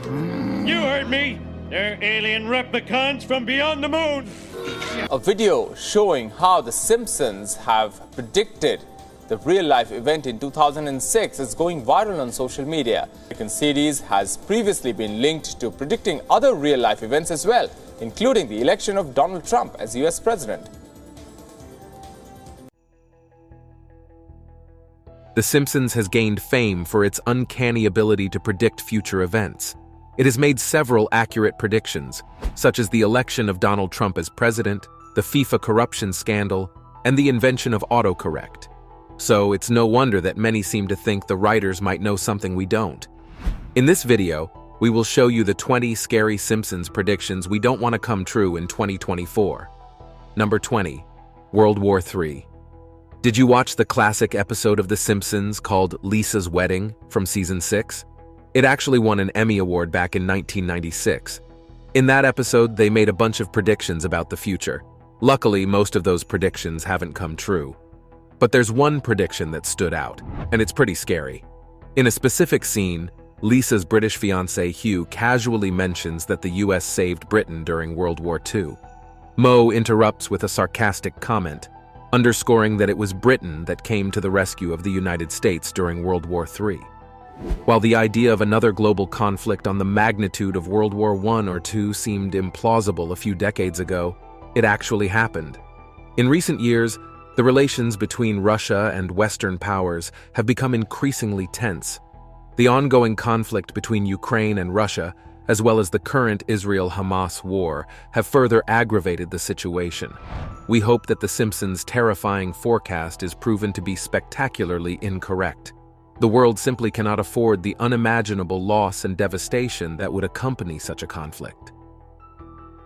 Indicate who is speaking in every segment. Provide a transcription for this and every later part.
Speaker 1: You heard me. They're alien replicants from beyond the moon.
Speaker 2: A video showing how the Simpsons have predicted the real-life event in 2006 is going viral on social media. The American series has previously been linked to predicting other real-life events as well, including the election of Donald Trump as US President.
Speaker 3: The Simpsons has gained fame for its uncanny ability to predict future events. It has made several accurate predictions, such as the election of Donald Trump as president, the FIFA corruption scandal, and the invention of autocorrect. So it's no wonder that many seem to think the writers might know something we don't. In this video, we will show you the 20 scary Simpsons predictions we don't want to come true in 2024. Number 20. World War III. Did you watch the classic episode of The Simpsons called Lisa's Wedding from season 6? It actually won an Emmy Award back in 1996. In that episode, they made a bunch of predictions about the future. Luckily, most of those predictions haven't come true. But there's one prediction that stood out, and it's pretty scary. In a specific scene, Lisa's British fiancé Hugh casually mentions that the US saved Britain during World War II. Moe interrupts with a sarcastic comment, underscoring that it was Britain that came to the rescue of the United States during World War III. While the idea of another global conflict on the magnitude of World War I or II seemed implausible a few decades ago, it actually happened. In recent years, the relations between Russia and Western powers have become increasingly tense. The ongoing conflict between Ukraine and Russia, as well as the current Israel-Hamas war, have further aggravated the situation. We hope that The Simpsons' terrifying forecast is proven to be spectacularly incorrect. The world simply cannot afford the unimaginable loss and devastation that would accompany such a conflict.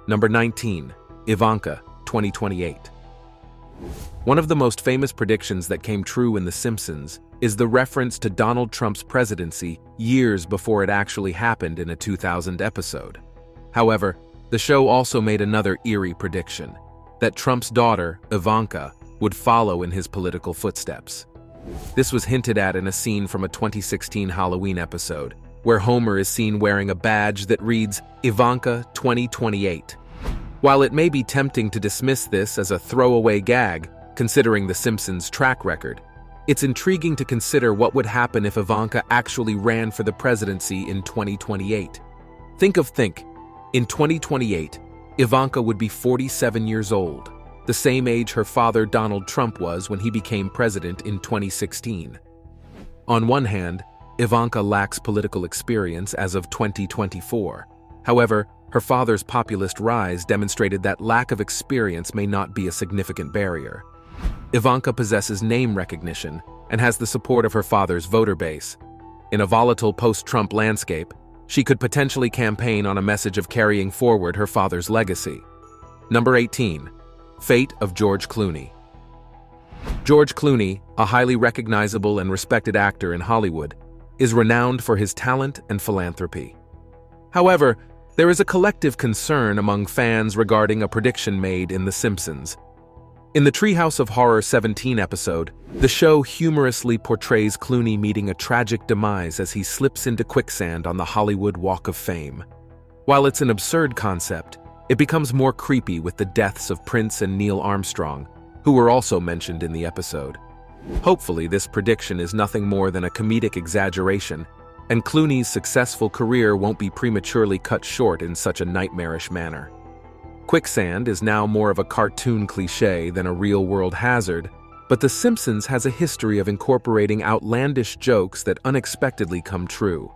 Speaker 3: Number 19. Ivanka, 2028. One of the most famous predictions that came true in The Simpsons is the reference to Donald Trump's presidency years before it actually happened in a 2000 episode. However, the show also made another eerie prediction, that Trump's daughter, Ivanka, would follow in his political footsteps. This was hinted at in a scene from a 2016 Halloween episode, where Homer is seen wearing a badge that reads Ivanka 2028. While it may be tempting to dismiss this as a throwaway gag, considering The Simpsons' track record, it's intriguing to consider what would happen if Ivanka actually ran for the presidency in 2028. Think. In 2028, Ivanka would be 47 years old, the same age her father Donald Trump was when he became president in 2016. On one hand, Ivanka lacks political experience as of 2024. However, her father's populist rise demonstrated that lack of experience may not be a significant barrier. Ivanka possesses name recognition and has the support of her father's voter base. In a volatile post-Trump landscape, she could potentially campaign on a message of carrying forward her father's legacy. Number 18. Fate of George Clooney. George Clooney, a highly recognizable and respected actor in Hollywood, is renowned for his talent and philanthropy. However, there is a collective concern among fans regarding a prediction made in The Simpsons. In the Treehouse of Horror 17 episode, the show humorously portrays Clooney meeting a tragic demise as he slips into quicksand on the Hollywood Walk of Fame. While it's an absurd concept, it becomes more creepy with the deaths of Prince and Neil Armstrong, who were also mentioned in the episode. Hopefully, this prediction is nothing more than a comedic exaggeration, and Clooney's successful career won't be prematurely cut short in such a nightmarish manner. Quicksand is now more of a cartoon cliché than a real-world hazard, but The Simpsons has a history of incorporating outlandish jokes that unexpectedly come true.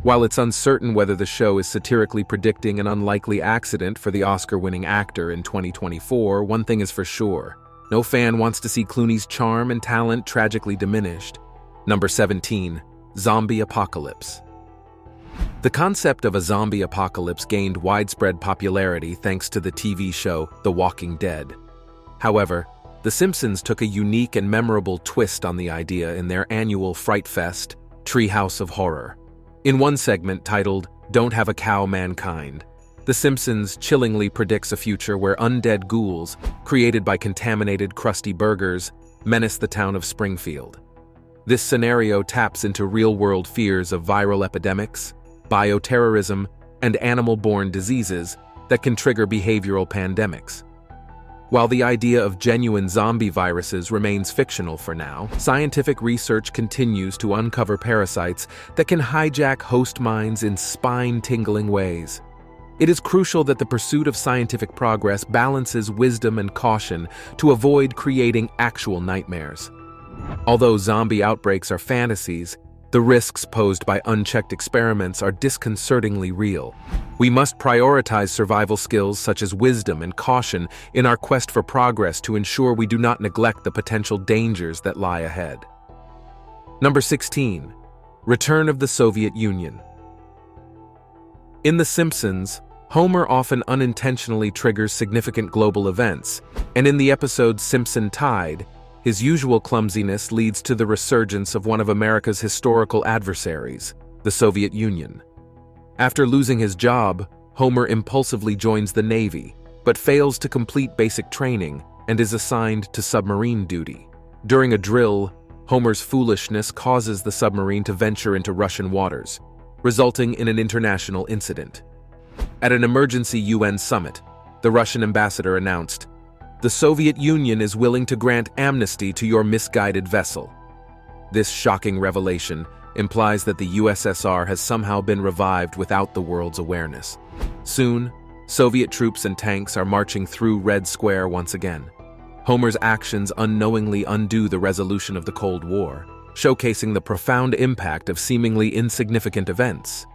Speaker 3: While it's uncertain whether the show is satirically predicting an unlikely accident for the Oscar-winning actor in 2024, one thing is for sure: no fan wants to see Clooney's charm and talent tragically diminished. Number 17. Zombie apocalypse. The concept of a zombie apocalypse gained widespread popularity thanks to the TV show The Walking Dead. However, The Simpsons took a unique and memorable twist on the idea in their annual Fright Fest, Treehouse of Horror. In one segment titled Don't Have a Cow, Mankind, The Simpsons chillingly predicts a future where undead ghouls, created by contaminated crusty burgers, menace the town of Springfield. This scenario taps into real-world fears of viral epidemics, bioterrorism, and animal-borne diseases that can trigger behavioral pandemics. While the idea of genuine zombie viruses remains fictional for now, scientific research continues to uncover parasites that can hijack host minds in spine-tingling ways. It is crucial that the pursuit of scientific progress balances wisdom and caution to avoid creating actual nightmares. Although zombie outbreaks are fantasies, the risks posed by unchecked experiments are disconcertingly real. We must prioritize survival skills such as wisdom and caution in our quest for progress to ensure we do not neglect the potential dangers that lie ahead. Number 16. Return of the Soviet Union. In The Simpsons, Homer often unintentionally triggers significant global events, and in the episode Simpson Tide, his usual clumsiness leads to the resurgence of one of America's historical adversaries, the Soviet Union. After losing his job, Homer impulsively joins the Navy, but fails to complete basic training and is assigned to submarine duty. During a drill, Homer's foolishness causes the submarine to venture into Russian waters, resulting in an international incident. At an emergency UN summit, the Russian ambassador announced, "The Soviet Union is willing to grant amnesty to your misguided vessel." This shocking revelation implies that the USSR has somehow been revived without the world's awareness. Soon, Soviet troops and tanks are marching through Red Square once again. Homer's actions unknowingly undo the resolution of the Cold War, showcasing the profound impact of seemingly insignificant events.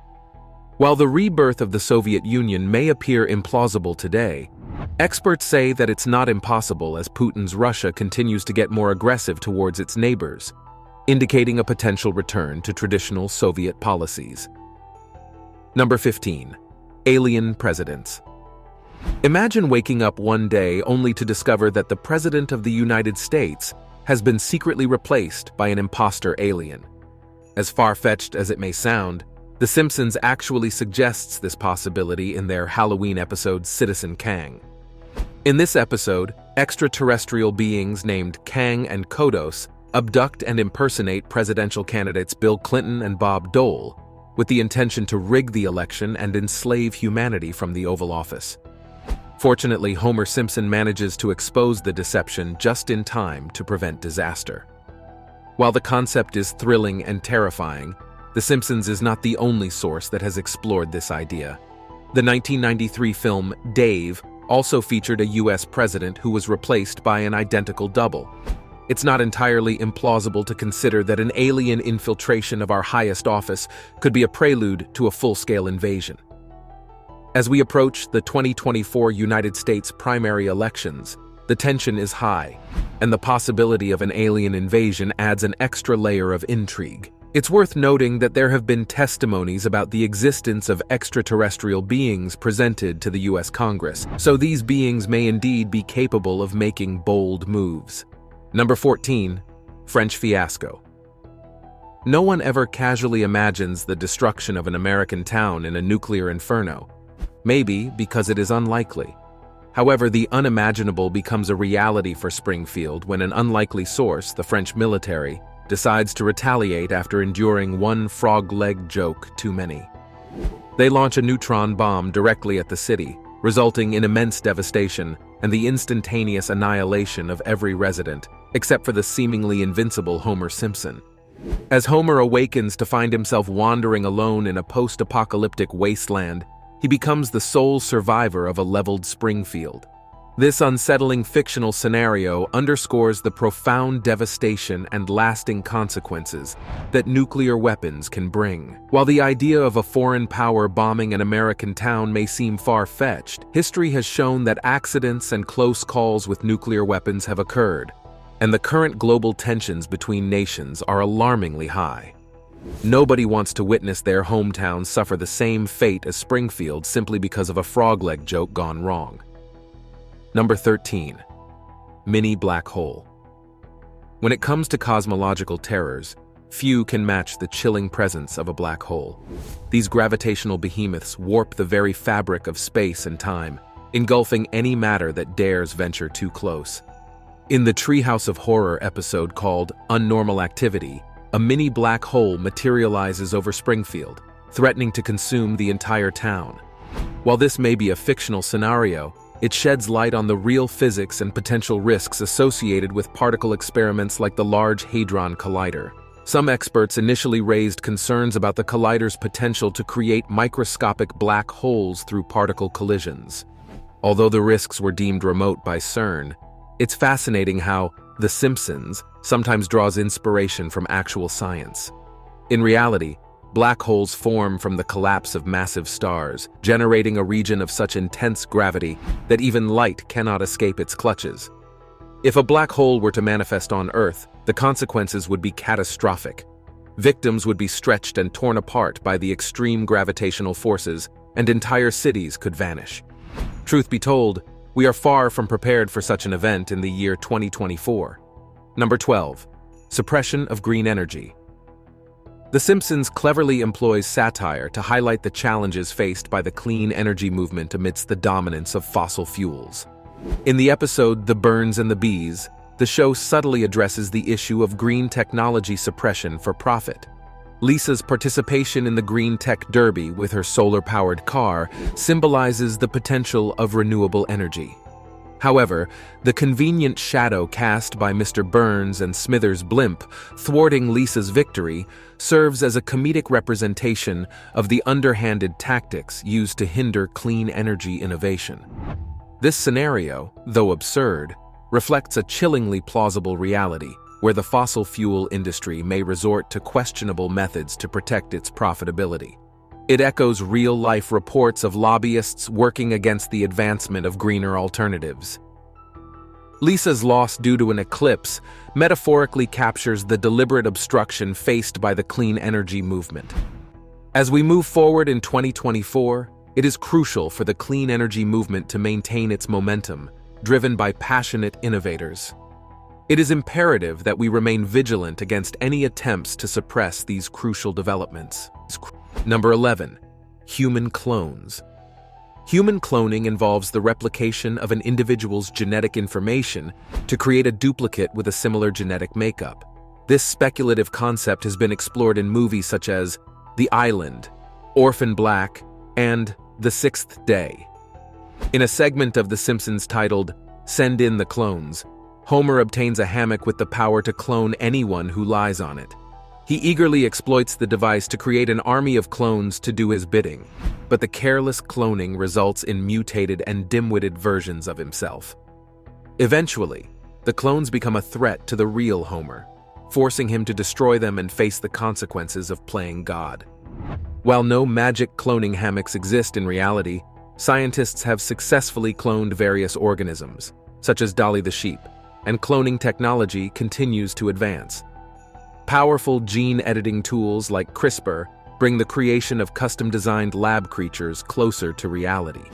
Speaker 3: While the rebirth of the Soviet Union may appear implausible today, experts say that it's not impossible as Putin's Russia continues to get more aggressive towards its neighbors, indicating a potential return to traditional Soviet policies. Number 15. Alien presidents. Imagine waking up one day only to discover that the President of the United States has been secretly replaced by an imposter alien. As far-fetched as it may sound, The Simpsons actually suggests this possibility in their Halloween episode Citizen Kang. In this episode, extraterrestrial beings named Kang and Kodos abduct and impersonate presidential candidates Bill Clinton and Bob Dole, with the intention to rig the election and enslave humanity from the Oval Office. Fortunately, Homer Simpson manages to expose the deception just in time to prevent disaster. While the concept is thrilling and terrifying, The Simpsons is not the only source that has explored this idea. The 1993 film Dave also featured a US president who was replaced by an identical double. It's not entirely implausible to consider that an alien infiltration of our highest office could be a prelude to a full-scale invasion. As we approach the 2024 United States primary elections, the tension is high, and the possibility of an alien invasion adds an extra layer of intrigue. It's worth noting that there have been testimonies about the existence of extraterrestrial beings presented to the US Congress, so these beings may indeed be capable of making bold moves. Number 14. French fiasco. No one ever casually imagines the destruction of an American town in a nuclear inferno, maybe because it is unlikely. However, the unimaginable becomes a reality for Springfield when an unlikely source, the French military, decides to retaliate after enduring one frog-leg joke too many. They launch a neutron bomb directly at the city, resulting in immense devastation and the instantaneous annihilation of every resident, except for the seemingly invincible Homer Simpson. As Homer awakens to find himself wandering alone in a post-apocalyptic wasteland, he becomes the sole survivor of a leveled Springfield. This unsettling fictional scenario underscores the profound devastation and lasting consequences that nuclear weapons can bring. While the idea of a foreign power bombing an American town may seem far-fetched, history has shown that accidents and close calls with nuclear weapons have occurred, and the current global tensions between nations are alarmingly high. Nobody wants to witness their hometown suffer the same fate as Springfield simply because of a frog-leg joke gone wrong. Number 13. Mini black hole. When it comes to cosmological terrors, few can match the chilling presence of a black hole. These gravitational behemoths warp the very fabric of space and time, engulfing any matter that dares venture too close. In the Treehouse of Horror episode called Unnormal Activity, a mini black hole materializes over Springfield, threatening to consume the entire town. While this may be a fictional scenario, it sheds light on the real physics and potential risks associated with particle experiments like the Large Hadron Collider. Some experts initially raised concerns about the collider's potential to create microscopic black holes through particle collisions. Although the risks were deemed remote by CERN, it's fascinating how The Simpsons sometimes draws inspiration from actual science. In reality, black holes form from the collapse of massive stars, generating a region of such intense gravity that even light cannot escape its clutches. If a black hole were to manifest on Earth, the consequences would be catastrophic. Victims would be stretched and torn apart by the extreme gravitational forces, and entire cities could vanish. Truth be told, we are far from prepared for such an event in the year 2024. Number 12. Suppression of green energy. The Simpsons cleverly employs satire to highlight the challenges faced by the clean energy movement amidst the dominance of fossil fuels. In the episode The Burns and the Bees, the show subtly addresses the issue of green technology suppression for profit. Lisa's participation in the Green Tech Derby with her solar-powered car symbolizes the potential of renewable energy. However, the convenient shadow cast by Mr. Burns and Smithers' blimp thwarting Lisa's victory serves as a comedic representation of the underhanded tactics used to hinder clean energy innovation. This scenario, though absurd, reflects a chillingly plausible reality where the fossil fuel industry may resort to questionable methods to protect its profitability. It echoes real-life reports of lobbyists working against the advancement of greener alternatives. Lisa's loss due to an eclipse metaphorically captures the deliberate obstruction faced by the clean energy movement. As we move forward in 2024, it is crucial for the clean energy movement to maintain its momentum, driven by passionate innovators. It is imperative that we remain vigilant against any attempts to suppress these crucial developments. Number 11. Human clones. Human cloning involves the replication of an individual's genetic information to create a duplicate with a similar genetic makeup. This speculative concept has been explored in movies such as The Island, Orphan Black, and The Sixth Day. In a segment of The Simpsons titled Send in the Clones, Homer obtains a hammock with the power to clone anyone who lies on it. He eagerly exploits the device to create an army of clones to do his bidding, but the careless cloning results in mutated and dim-witted versions of himself. Eventually, the clones become a threat to the real Homer, forcing him to destroy them and face the consequences of playing God. While no magic cloning hammocks exist in reality, scientists have successfully cloned various organisms, such as Dolly the sheep, and cloning technology continues to advance. Powerful gene-editing tools like CRISPR bring the creation of custom-designed lab creatures closer to reality.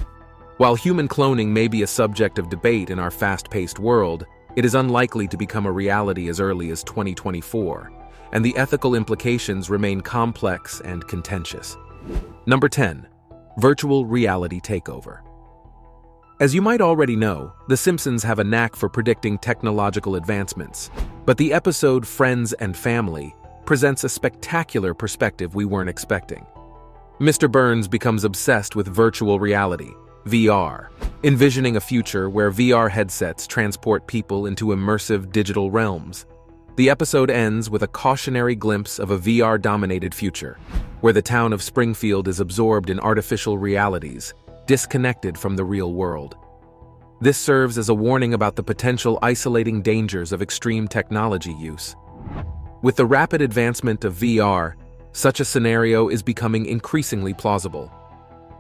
Speaker 3: While human cloning may be a subject of debate in our fast-paced world, it is unlikely to become a reality as early as 2024, and the ethical implications remain complex and contentious. Number 10. Virtual reality takeover. As you might already know, The Simpsons have a knack for predicting technological advancements, but the episode Friends and Family presents a spectacular perspective we weren't expecting. Mr. Burns becomes obsessed with virtual reality, VR, envisioning a future where VR headsets transport people into immersive digital realms. The episode ends with a cautionary glimpse of a VR-dominated future, where the town of Springfield is absorbed in artificial realities, disconnected from the real world. This serves as a warning about the potential isolating dangers of extreme technology use. With the rapid advancement of VR, such a scenario is becoming increasingly plausible.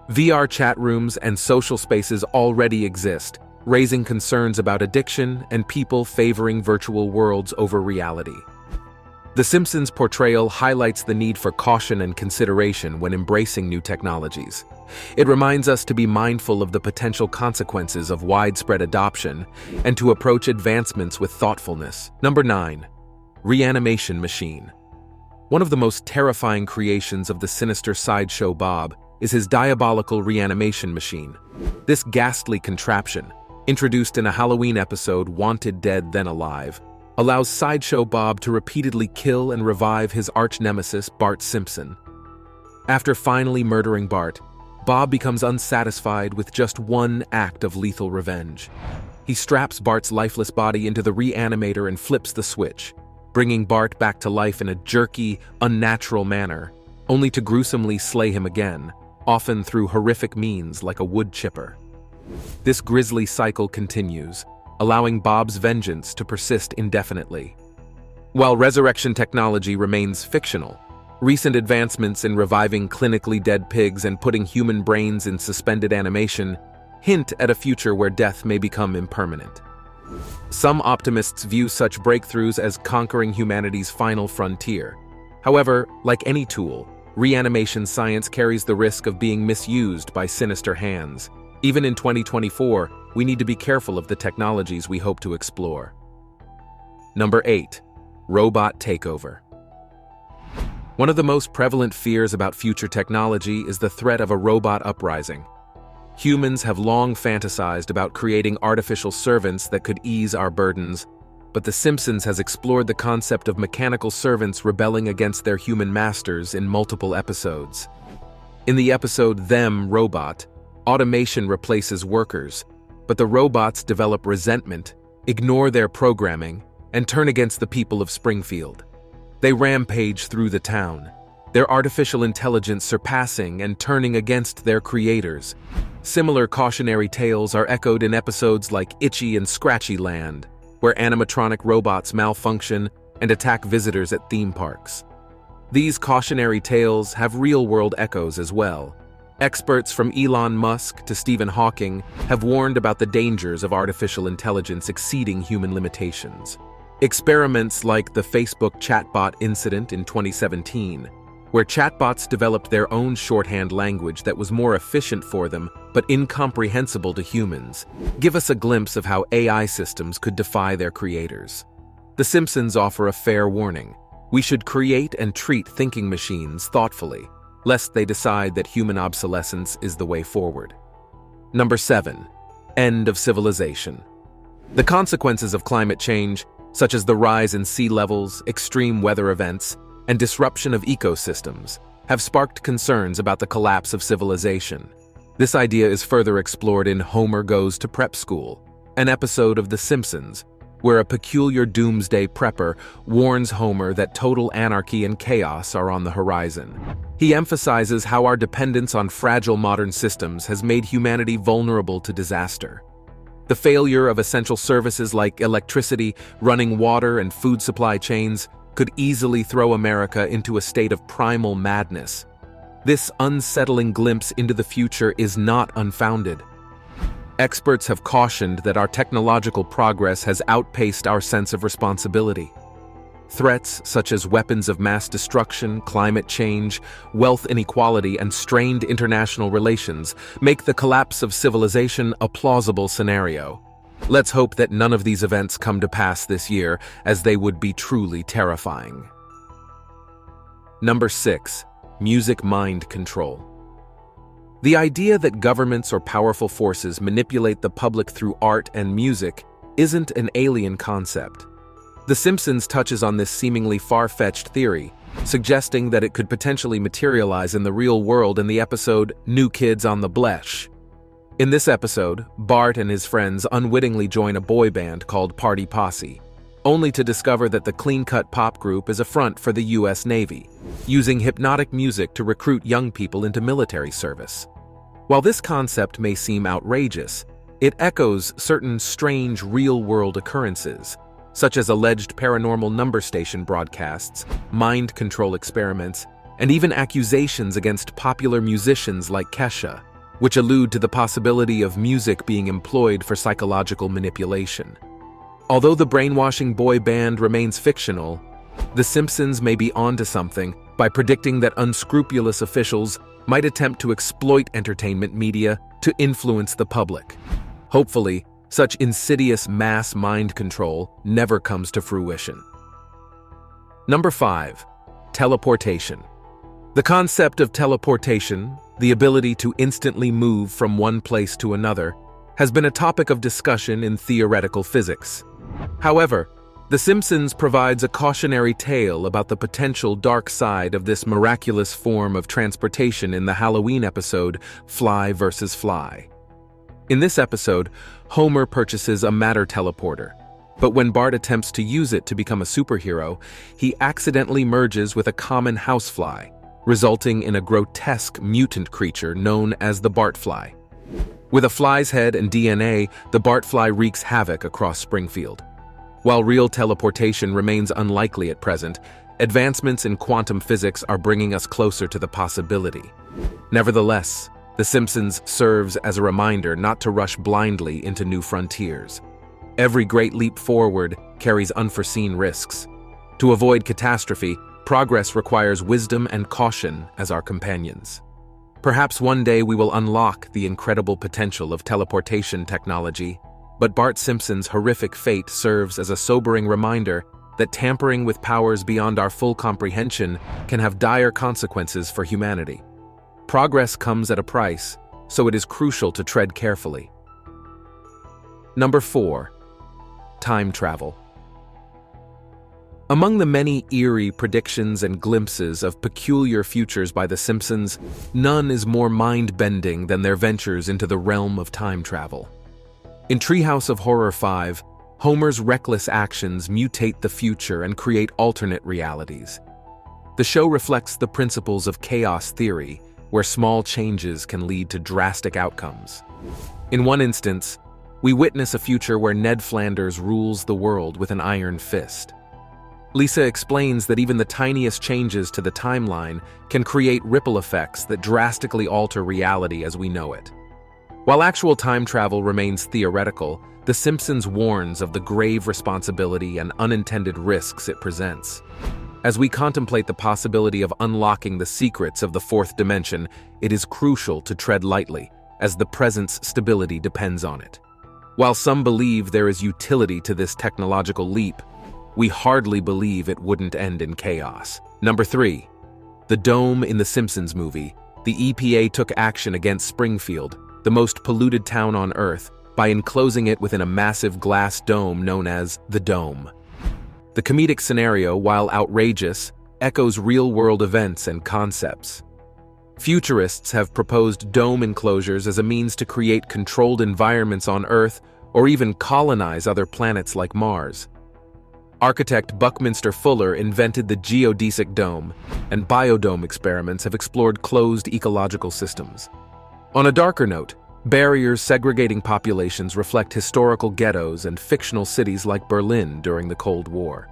Speaker 3: VR chat rooms and social spaces already exist, raising concerns about addiction and people favoring virtual worlds over reality. The Simpsons' portrayal highlights the need for caution and consideration when embracing new technologies. It reminds us to be mindful of the potential consequences of widespread adoption and to approach advancements with thoughtfulness. Number 9. Reanimation Machine. One of the most terrifying creations of the sinister sideshow Bob is his diabolical reanimation machine. This ghastly contraption, introduced in a Halloween episode Wanted Dead Then Alive, allows Sideshow Bob to repeatedly kill and revive his arch-nemesis Bart Simpson. After finally murdering Bart, Bob becomes unsatisfied with just one act of lethal revenge. He straps Bart's lifeless body into the reanimator and flips the switch, bringing Bart back to life in a jerky, unnatural manner, only to gruesomely slay him again, often through horrific means like a wood chipper. This grisly cycle continues, allowing Bob's vengeance to persist indefinitely. While resurrection technology remains fictional, recent advancements in reviving clinically dead pigs and putting human brains in suspended animation hint at a future where death may become impermanent. Some optimists view such breakthroughs as conquering humanity's final frontier. However, like any tool, reanimation science carries the risk of being misused by sinister hands. Even in 2024, we need to be careful of the technologies we hope to explore. Number 8. Robot takeover. One of the most prevalent fears about future technology is the threat of a robot uprising. Humans have long fantasized about creating artificial servants that could ease our burdens, but The Simpsons has explored the concept of mechanical servants rebelling against their human masters in multiple episodes. In the episode Them, Robot, automation replaces workers, but the robots develop resentment, ignore their programming, and turn against the people of Springfield. They rampage through the town, their artificial intelligence surpassing and turning against their creators. Similar cautionary tales are echoed in episodes like Itchy and Scratchy Land, where animatronic robots malfunction and attack visitors at theme parks. These cautionary tales have real-world echoes as well. Experts from Elon Musk to Stephen Hawking have warned about the dangers of artificial intelligence exceeding human limitations. Experiments like the Facebook chatbot incident in 2017, where chatbots developed their own shorthand language that was more efficient for them but incomprehensible to humans, give us a glimpse of how AI systems could defy their creators. The Simpsons offer a fair warning. We should create and treat thinking machines thoughtfully, lest they decide that human obsolescence is the way forward. Number 7. End of civilization. The consequences of climate change, such as the rise in sea levels, extreme weather events, and disruption of ecosystems, have sparked concerns about the collapse of civilization. This idea is further explored in Homer Goes to Prep School, an episode of The Simpsons, where a peculiar doomsday prepper warns Homer that total anarchy and chaos are on the horizon. He emphasizes how our dependence on fragile modern systems has made humanity vulnerable to disaster. The failure of essential services like electricity, running water, and food supply chains could easily throw America into a state of primal madness. This unsettling glimpse into the future is not unfounded. Experts have cautioned that our technological progress has outpaced our sense of responsibility. Threats such as weapons of mass destruction, climate change, wealth inequality, and strained international relations make the collapse of civilization a plausible scenario. Let's hope that none of these events come to pass this year, as they would be truly terrifying. Number 6. Music mind control. The idea that governments or powerful forces manipulate the public through art and music isn't an alien concept. The Simpsons touches on this seemingly far-fetched theory, suggesting that it could potentially materialize in the real world in the episode New Kids on the Blesh. In this episode, Bart and his friends unwittingly join a boy band called Party Posse, only to discover that the clean-cut pop group is a front for the US Navy, using hypnotic music to recruit young people into military service. While this concept may seem outrageous, it echoes certain strange real-world occurrences, such as alleged paranormal number station broadcasts, mind control experiments, and even accusations against popular musicians like Kesha, which allude to the possibility of music being employed for psychological manipulation. Although the brainwashing boy band remains fictional, The Simpsons may be onto something by predicting that unscrupulous officials might attempt to exploit entertainment media to influence the public. Hopefully, such insidious mass mind control never comes to fruition. Number 5. Teleportation. The concept of teleportation, the ability to instantly move from one place to another, has been a topic of discussion in theoretical physics. However, The Simpsons provides a cautionary tale about the potential dark side of this miraculous form of transportation in the Halloween episode, Fly vs. Fly. In this episode, Homer purchases a matter teleporter, but when Bart attempts to use it to become a superhero, he accidentally merges with a common housefly, resulting in a grotesque mutant creature known as the Bartfly. With a fly's head and DNA, the Bartfly wreaks havoc across Springfield. While real teleportation remains unlikely at present, advancements in quantum physics are bringing us closer to the possibility. Nevertheless, The Simpsons serves as a reminder not to rush blindly into new frontiers. Every great leap forward carries unforeseen risks. To avoid catastrophe, progress requires wisdom and caution as our companions. Perhaps one day we will unlock the incredible potential of teleportation technology, but Bart Simpson's horrific fate serves as a sobering reminder that tampering with powers beyond our full comprehension can have dire consequences for humanity. Progress comes at a price, so it is crucial to tread carefully. Number 4. Time travel. Among the many eerie predictions and glimpses of peculiar futures by The Simpsons, none is more mind-bending than their ventures into the realm of time travel. In Treehouse of Horror 5, Homer's reckless actions mutate the future and create alternate realities. The show reflects the principles of chaos theory, where small changes can lead to drastic outcomes. In one instance, we witness a future where Ned Flanders rules the world with an iron fist. Lisa explains that even the tiniest changes to the timeline can create ripple effects that drastically alter reality as we know it. While actual time travel remains theoretical, The Simpsons warns of the grave responsibility and unintended risks it presents. As we contemplate the possibility of unlocking the secrets of the fourth dimension, it is crucial to tread lightly, as the present's stability depends on it. While some believe there is utility to this technological leap, we hardly believe it wouldn't end in chaos. Number 3. The dome in the Simpsons movie. The EPA took action against Springfield, the most polluted town on Earth, by enclosing it within a massive glass dome known as the Dome. The comedic scenario, while outrageous, echoes real-world events and concepts. Futurists have proposed dome enclosures as a means to create controlled environments on Earth or even colonize other planets like Mars. Architect Buckminster Fuller invented the geodesic dome, and biodome experiments have explored closed ecological systems. On a darker note, barriers segregating populations reflect historical ghettos and fictional cities like Berlin during the Cold War.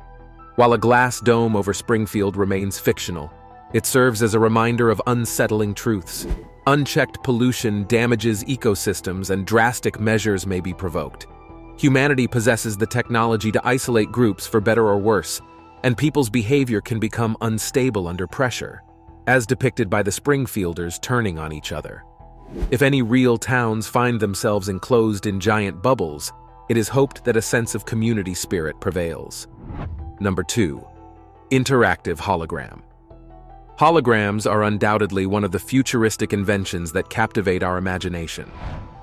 Speaker 3: While a glass dome over Springfield remains fictional, it serves as a reminder of unsettling truths. Unchecked pollution damages ecosystems and drastic measures may be provoked. Humanity possesses the technology to isolate groups for better or worse, and people's behavior can become unstable under pressure, as depicted by the Springfielders turning on each other. If any real towns find themselves enclosed in giant bubbles, it is hoped that a sense of community spirit prevails. Number 2. Interactive hologram. Holograms are undoubtedly one of the futuristic inventions that captivate our imagination.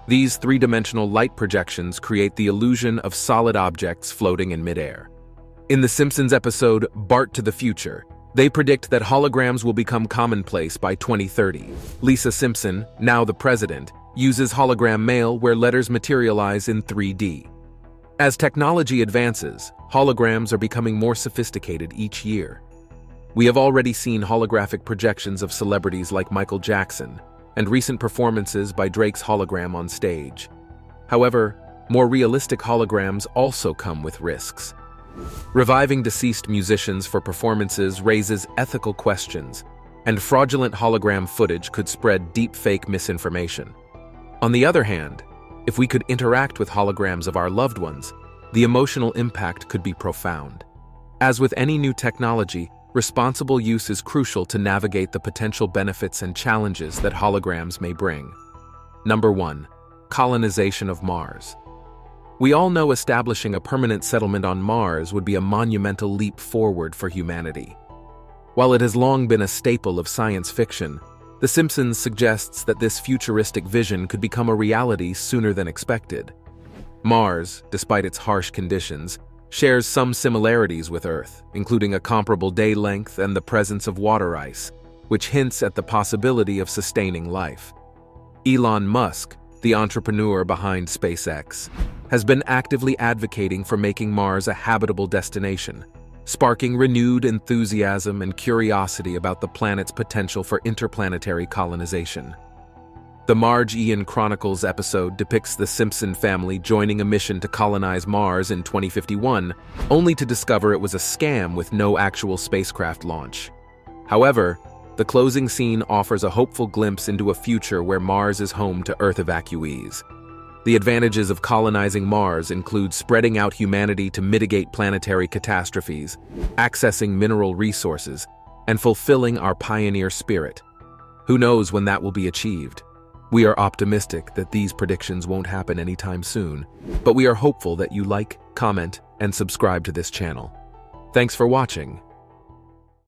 Speaker 3: These three-dimensional light projections create the illusion of solid objects floating in midair. In The Simpsons episode Bart to the Future, they predict that holograms will become commonplace by 2030. Lisa Simpson, now the president, uses hologram mail where letters materialize in 3D. As technology advances, holograms are becoming more sophisticated each year. We have already seen holographic projections of celebrities like Michael Jackson, and recent performances by Drake's hologram on stage. However, more realistic holograms also come with risks. Reviving deceased musicians for performances raises ethical questions, and fraudulent hologram footage could spread deepfake misinformation. On the other hand, if we could interact with holograms of our loved ones, the emotional impact could be profound. As with any new technology, responsible use is crucial to navigate the potential benefits and challenges that holograms may bring. Number 1. Colonization of Mars. We all know establishing a permanent settlement on Mars would be a monumental leap forward for humanity. While it has long been a staple of science fiction, The Simpsons suggests that this futuristic vision could become a reality sooner than expected. Mars, despite its harsh conditions, shares some similarities with Earth, including a comparable day length and the presence of water ice, which hints at the possibility of sustaining life. Elon Musk, the entrepreneur behind SpaceX, has been actively advocating for making Mars a habitable destination, sparking renewed enthusiasm and curiosity about the planet's potential for interplanetary colonization. The Marge Ian Chronicles episode depicts the Simpson family joining a mission to colonize Mars in 2051, only to discover it was a scam with no actual spacecraft launch. However, the closing scene offers a hopeful glimpse into a future where Mars is home to Earth evacuees. The advantages of colonizing Mars include spreading out humanity to mitigate planetary catastrophes, accessing mineral resources, and fulfilling our pioneer spirit. Who knows when that will be achieved? We are optimistic that these predictions won't happen anytime soon, but we are hopeful that you like, comment, and subscribe to this channel. Thanks for watching.